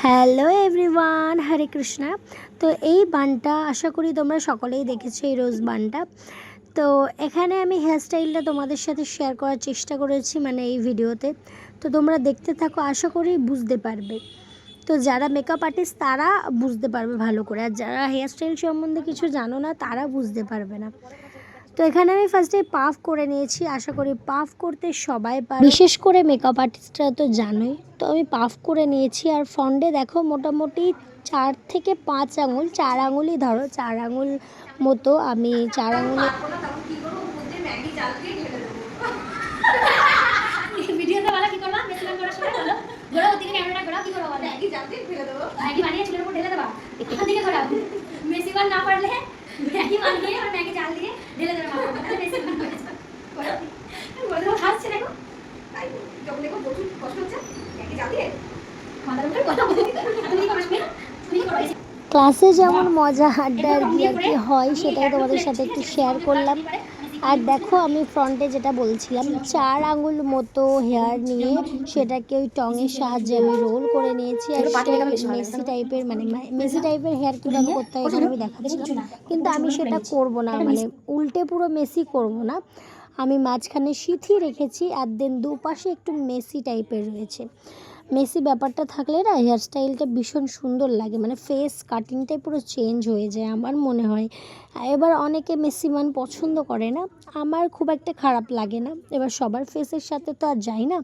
Hello everyone, হরে কৃষ্ণা। তো এই বানটা আশা করি তোমরা সকলেই দেখেছো, এই রোজ বানটা। তো এখানে আমি হেয়ারস্টাইলটা তোমাদের সাথে শেয়ার করার চেষ্টা করেছি, মানে এই ভিডিওতে। তো তোমরা দেখতে থাকো, আশা করি বুঝতে পারবে। তো যারা মেকআপ আর্টিস্ট তারা বুঝতে পারবে ভালো করে, আর যারা হেয়ারস্টাইল সম্বন্ধে কিছু জানো না তারা বুঝতে পারবে না। তো এখানে আমি ফার্স্টে পাফ করে নিয়েছি। আশা করি পাফ করতে সবাই পারে, বিশেষ করে মেকআপ আর্টিস্টরা তো জানোই। তো আমি পাফ করে নিয়েছি, আর ফন্ডে দেখো মোটামুটি 4 থেকে 5 আঙুল, 4 আঙুলই ধরো, 4 আঙুল মতো আমি 4 আঙুলে ভিডিওতে বলা কি করবা, মেসেজ করার সময় বলো ঘোরা ওদিকে ক্যামেরাটা ঘোরা, কি করবা, ম্যাগি জাল দিয়ে ফেলে দেবো, ম্যাগি বানিয়ে চুলের উপর ঢেলে দেবা, ওদিকে ঘোরাও। মেসিবার না পারলে ম্যাগি বানিয়ে আর ম্যাগি জাল দিয়ে ঢেলে দেবে, তাহলে মেসিবার হয়ে যাবে। বলো হাসছে দেখো, তাই যখন দেখো প্রচুর কষ্ট হচ্ছে ম্যাগি জাল দিয়ে মাথার উপরে কথা বলে দিতে, তুমি হাসবে না, তুমি করো। ক্লাসে যেমন মজা আড্ডা আর কি হয় সেটাই তোমাদের সাথে একটু শেয়ার করলাম। আর দেখো আমি ফ্রন্টে যেটা বলছিলাম, 4 আঙুল মতো হেয়ার নিয়ে সেটাকে ওই টঙের সাহায্যে আমি রোল করে নিয়েছি। আর মেসি টাইপের, মানে মেসি টাইপের হেয়ার কীভাবে করতে হয় এটা আমি দেখাচ্ছিলাম, কিন্তু আমি সেটা করব না, মানে উল্টে পুরো মেসি করব না। আমি মাঝখানে সিথি রেখেছি, আর দেন দুপাশে একটু মেসি টাইপের রয়েছে। মেসি ব্যাপারটা থাকলে না হেয়ারস্টাইলটা ভীষণ সুন্দর লাগে, মানে ফেস কাটিংটাই পুরো চেঞ্জ হয়ে যায় আমার মনে হয়। এবার অনেকে মেসি মান পছন্দ করে না, আমার খুব একটা খারাপ লাগে না। এবার সবার ফেসের সাথে তো আর যাই না।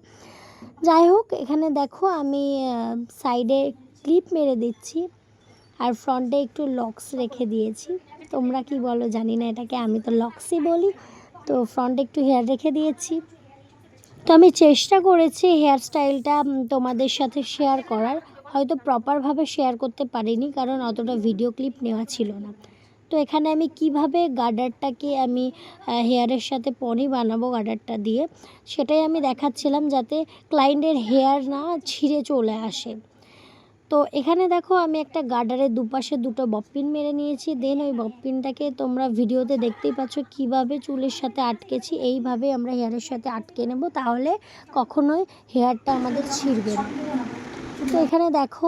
যাই হোক, এখানে দেখো আমি সাইডে ক্লিপ মেরে দিচ্ছি, আর ফ্রন্টে একটু লক্স রেখে দিয়েছি। তোমরা কি বলো জানি না এটাকে, আমি তো লক্সই বলি। তো ফ্রন্টে একটু হেয়ার রেখে দিয়েছি। তো আমি চেষ্টা করেছি হেয়ারস্টাইলটা তোমাদের সাথে শেয়ার করার, হয়তো প্রপারভাবে শেয়ার করতে পারিনি কারণ অতটা ভিডিও ক্লিপ নেওয়া ছিল না। তো এখানে আমি কিভাবে গার্ডারটাকে আমি হেয়ারের সাথে পনি বানাবো গার্ডারটা দিয়ে, সেটাই আমি দেখাচ্ছিলাম যাতে ক্লায়েন্টের হেয়ার না ছিঁড়ে চলে আসে। তো এখানে দেখো আমি একটা গার্ডারের দুপাশে দুটো বপ্পিন মেরে নিয়েছি। দেন ওই বপ্পিনটাকে তোমরা ভিডিওতে দেখতেই পাচ্ছ কিভাবে চুলের সাথে আটকেছি, এইভাবে আমরা হেয়ারের সাথে আটকে নেব, তাহলে কখনোই হেয়ারটা আমাদের ছিঁড়বে না। তো এখানে দেখো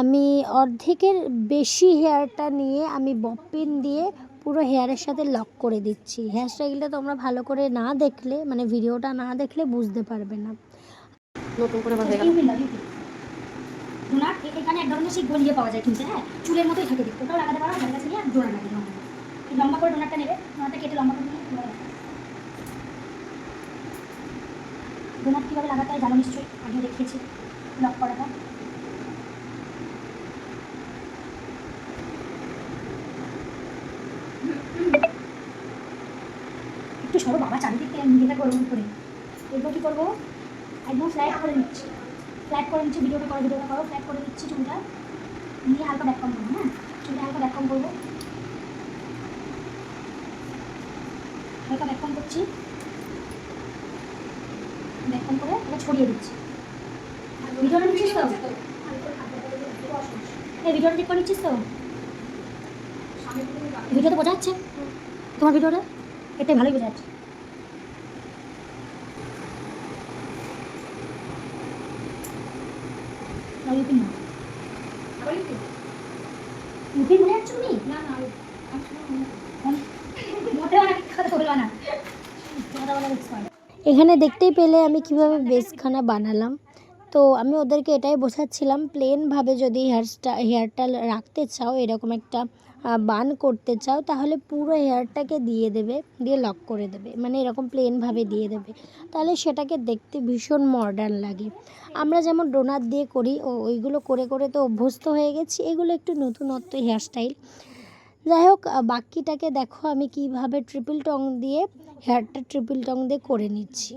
আমি অর্ধেকের বেশি হেয়ারটা নিয়ে আমি বপ্পিন দিয়ে পুরো হেয়ারের সাথে লক করে দিচ্ছি। হেয়ারস্টাইলটা তোমরা ভালো করে না দেখলে, মানে ভিডিওটা না দেখলে বুঝতে পারবে না। নতুন করে ডোনাট এখানে এক ধরনের সেই গলিয়ে পাওয়া যায় কিনতে, হ্যাঁ চুলের মতোই থাকে দেখতে, ওটাও লাগাতে পারো, হাতের কাছে নিয়ে ডোনাট লাগিয়ে দাও। লম্বা করে ডোনাটটা নেবে, ডোনাটটা কেটে লম্বা করে নিয়ে ডোনাট কীভাবে লাগাতে হয় জানো নিশ্চয়ই, আগে দেখিয়েছি লক করাটা। একটু সরো বাবা, চারিদিকে নিজেটা করবো করে। এরপর কী করবো, একদম ফ্ল্যাট করে নিচ্ছি, ফ্ল্যাট করে নিচ্ছি। ভিডিওটা করো, ফ্ল্যাট করে নিচ্ছি চুলটা নিয়ে হালকা ব্যাক কম করবো। হ্যাঁ চুলটা হালকা ব্যাক কম করবো, হালকা ব্যাক কম করছি, ব্যাক কম করে এটা ছড়িয়ে দিচ্ছি। ভিডিওটা নিচ্ছিস তো, এই ভিডিওটা চেক করে নিচ্ছিস তো, ভিডিওতে বোঝা যাচ্ছে তোমার ভিডিওটা, এটাই ভালোই বোঝা যাচ্ছে। এখানে দেখতেই পেলে আমি কিভাবে বেসখানা বানালাম। তো আমি ওদেরকে এটাই বোঝাচ্ছিলাম, প্লেনভাবে যদি হেয়ারটা রাখতে চাও, এরকম একটা বান করতে চাও, তাহলে পুরো হেয়ারটাকে দিয়ে দেবে, দিয়ে লক করে দেবে, মানে এরকম প্লেনভাবে দিয়ে দেবে, তাহলে সেটাকে দেখতে ভীষণ মডার্ন লাগে। আমরা যেমন ডোনাট দিয়ে করি, ওইগুলো করে করে তো অভ্যস্ত হয়ে গেছি, এগুলো একটু নতুনত্ব হেয়ারস্টাইল। যাই হোক, বাকিটাকে দেখো আমি কিভাবে ট্রিপল টং দিয়ে হেয়ারটা করে নিচ্ছি।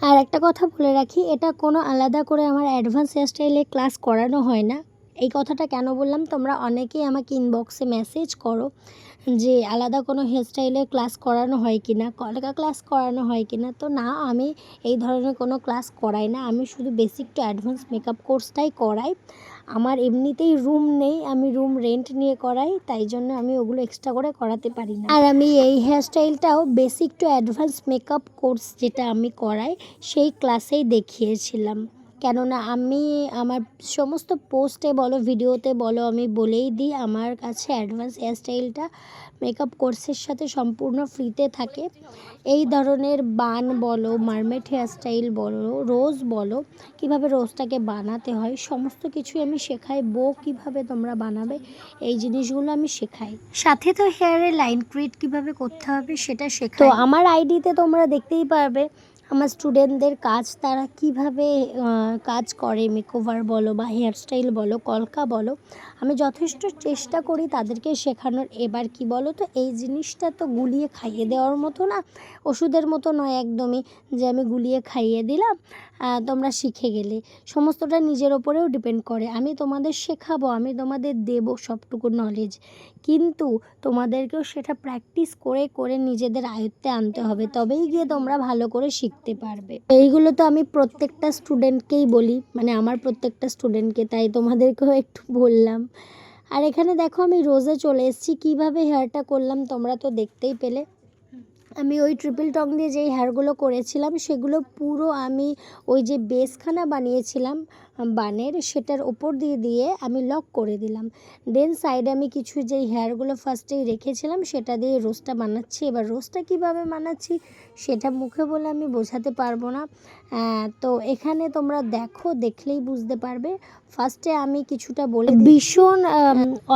আর একটা কথা বলে রাখি, এটা কোনো আলাদা করে আমার অ্যাডভান্স হেয়ারস্টাইলে ক্লাস করানো হয় না। এই কথাটা কেন বললাম, তোমরা অনেকেই আমাকে ইনবক্সে মেসেজ করো যে আলাদা কোনো হেয়ারস্টাইলের ক্লাস করানো হয় কি না, কলকা ক্লাস করানো হয় কি না। তো না, আমি এই ধরনের কোনো ক্লাস করাই না, আমি শুধু বেসিক টু অ্যাডভান্স মেকআপ কোর্সটাই করাই। আমার এমনিতেই রুম নেই, আমি রুম রেন্ট নিয়ে করাই, তাই জন্য আমি ওগুলো এক্সট্রা করে করাতে পারি না। আর আমি এই হেয়ারস্টাইলটাও basic to advance makeup course যেটা আমি করাই সেই ক্লাসেই দেখিয়েছিলাম। কেননা আমি আমার সমস্ত পোস্টে বলো ভিডিওতে বলো আমি বলেই দিই আমার কাছে অ্যাডভান্স হেয়ারস্টাইলটা মেকআপ কোর্সের সাথে সম্পূর্ণ ফ্রিতে থাকে। এই ধরনের বান বলো, মারমেড হেয়ারস্টাইল বলো, রোজ বলো, কিভাবে রোজটাকে বানাতে হয় সমস্ত কিছুই আমি শেখাই। বো কিভাবে তোমরা বানাবে এই জিনিসগুলো আমি শেখাই। সাথে তো হেয়ারে লাইন ক্রিয়েট কিভাবে করতে হবে সেটা শেখাই। তো আমার আইডিতে তোমরা দেখতেই পারবে আমার স্টুডেন্টদের কাজ, তারা কিভাবে কাজ করে, মেকওভার বলো বা হেয়ারস্টাইল বলো, কলকা বলো, আমি যথেষ্ট চেষ্টা করি তাদেরকে শেখানোর। এবার কি বলো তো, এই জিনিসটা তো গুলিয়ে খাইয়ে দেওয়ার মতো না, ওষুধের মতো নয় একদমই যে আমি গুলিয়ে খাইয়ে দিলাম তোমরা শিখে গেলে। সমস্তটা নিজের ওপরেও ডিপেন্ড করে। আমি তোমাদের শেখাবো, আমি তোমাদের দেবো সবটুকু নলেজ, কিন্তু তোমাদেরকেও সেটা প্র্যাকটিস করে করে নিজেদের আয়ত্তে আনতে হবে, তবেই গিয়ে তোমরা ভালো করে শিখতে পারবে। এইগুলো তো আমি প্রত্যেকটা স্টুডেন্টকেই বলি, মানে আমার প্রত্যেকটা স্টুডেন্টকে, তাই তোমাদেরকেও একটু বললাম। আর এখানে দেখো আমি রোজে চলে এসেছি, কীভাবে হেয়ারটা করলাম তোমরা তো দেখতেই পেলে। আমি ওই ট্রিপল টং দিয়ে যেই হেয়ারগুলো করেছিলাম সেগুলো পুরো আমি ওই যে বেসখানা বানিয়েছিলাম বানের, সেটার ওপর দিয়ে দিয়ে আমি লক করে দিলাম। দেন সাইডে আমি কিছু যেই হেয়ারগুলো ফার্স্টেই রেখেছিলাম সেটা দিয়ে রোজটা বানাচ্ছি। এবার রোজটা কিভাবে বানাচ্ছি সেটা মুখে বলে আমি বোঝাতে পারবো না, তো এখানে তোমরা দেখো, দেখলেই বুঝতে পারবে। ফার্স্টে আমি কিছুটা বলে ভীষণ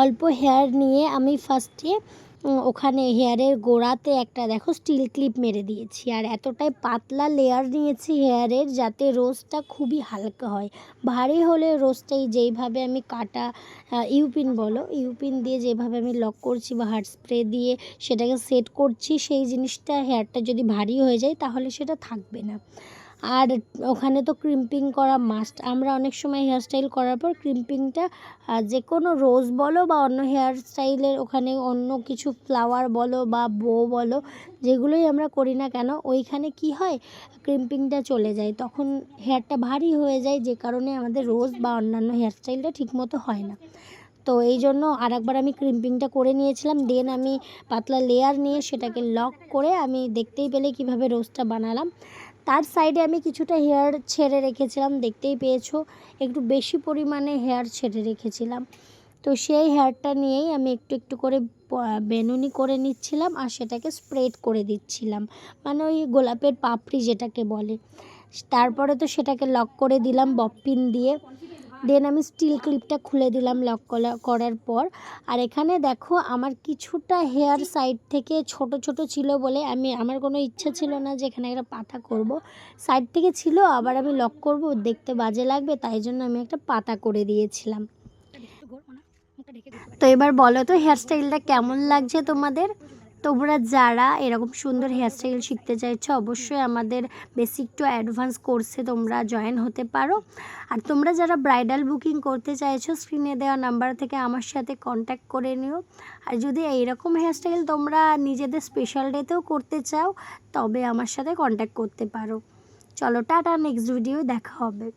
অল্প হেয়ার নিয়ে আমি ফার্স্টে ওখানে হেয়ারের গোড়াতে একটা দেখো স্টিল ক্লিপ মেরে দিয়েছি, আর এতটাই পাতলা লেয়ার নিয়েছি হেয়ারের যাতে রোজটা খুবই হালকা হয়। ভারী হলে রোজটাই যেইভাবে আমি কাটা ইউপিন বলো, ইউপিন দিয়ে যেভাবে আমি লক করছি বা হার্ড স্প্রে দিয়ে সেটাকে সেট করছি, সেই জিনিসটা হেয়ারটা যদি ভারী হয়ে যায় তাহলে সেটা থাকবে না। আর ওখানে তো ক্রিম্পিং করা মাস্ট। আমরা অনেক সময় হেয়ারস্টাইল করার পর ক্রিম্পিংটা যে কোনো রোজ বলো বা অন্য হেয়ারস্টাইলের ওখানে অন্য কিছু ফ্লাওয়ার বলো বা বো বলো, যেগুলোই আমরা করি না কেন, ওইখানে কি হয় ক্রিম্পিংটা চলে যায়, তখন হেয়ারটা ভারী হয়ে যায়, যে কারণে আমাদের রোজ বা অন্যান্য হেয়ারস্টাইলটা ঠিকমতো হয় না। তো এই জন্য আরেকবার আমি ক্রিম্পিংটা করে নিয়েছিলাম, দেন আমি পাতলা লেয়ার নিয়ে সেটাকে লক করে আমি দেখতেই পেলে কিভাবে রোজটা বানালাম। তার সাইডে আমি কিছুটা হেয়ার ছেড়ে রেখেছিলাম, দেখতেই পেয়েছো একটু বেশি পরিমাণে হেয়ার ছেড়ে রেখেছিলাম। তো সেই হেয়ারটা নিয়েই আমি একটু একটু করে বেনুনি করে নিচ্ছিলাম আর সেটাকে স্প্রেড করে দিচ্ছিলাম, মানে ওই গোলাপের পাপড়ি যেটাকে বলে। তারপরে তো সেটাকে লক করে দিলাম ববপিন দিয়ে। দেন আমি স্টিল ক্লিপটা খুলে দিলাম লক করার পর। আর এখানে দেখো আমার কিছুটা হেয়ার সাইড থেকে ছোট ছোট ছিল বলে আমার কোনো ইচ্ছা ছিল না যে এখানে একটা পাতা করব, সাইড থেকে ছিল, আবার আমি লক করব দেখতে বাজে লাগবে, তাই জন্য আমি একটা পাতা করে দিয়েছিলাম। তো এবার বলো তো হেয়ারস্টাইলটা কেমন লাগছে তোমাদের? তোমরা যারা এরকম সুন্দর হেয়ারস্টাইল শিখতে চাইছো অবশ্যই আমাদের বেসিক টু অ্যাডভান্স কোর্সে তোমরা জয়েন হতে পারো। আর তোমরা যারা ব্রাইডাল বুকিং করতে চাইছো স্ক্রিনে দেওয়া নাম্বার থেকে আমার সাথে কন্ট্যাক্ট করে নিও। আর যদি এইরকম হেয়ারস্টাইল তোমরা নিজেদের স্পেশাল ডেতেও করতে চাও তবে আমার সাথে কন্ট্যাক্ট করতে পারো। চলো টাটা, নেক্সট ভিডিও দেখা হবে।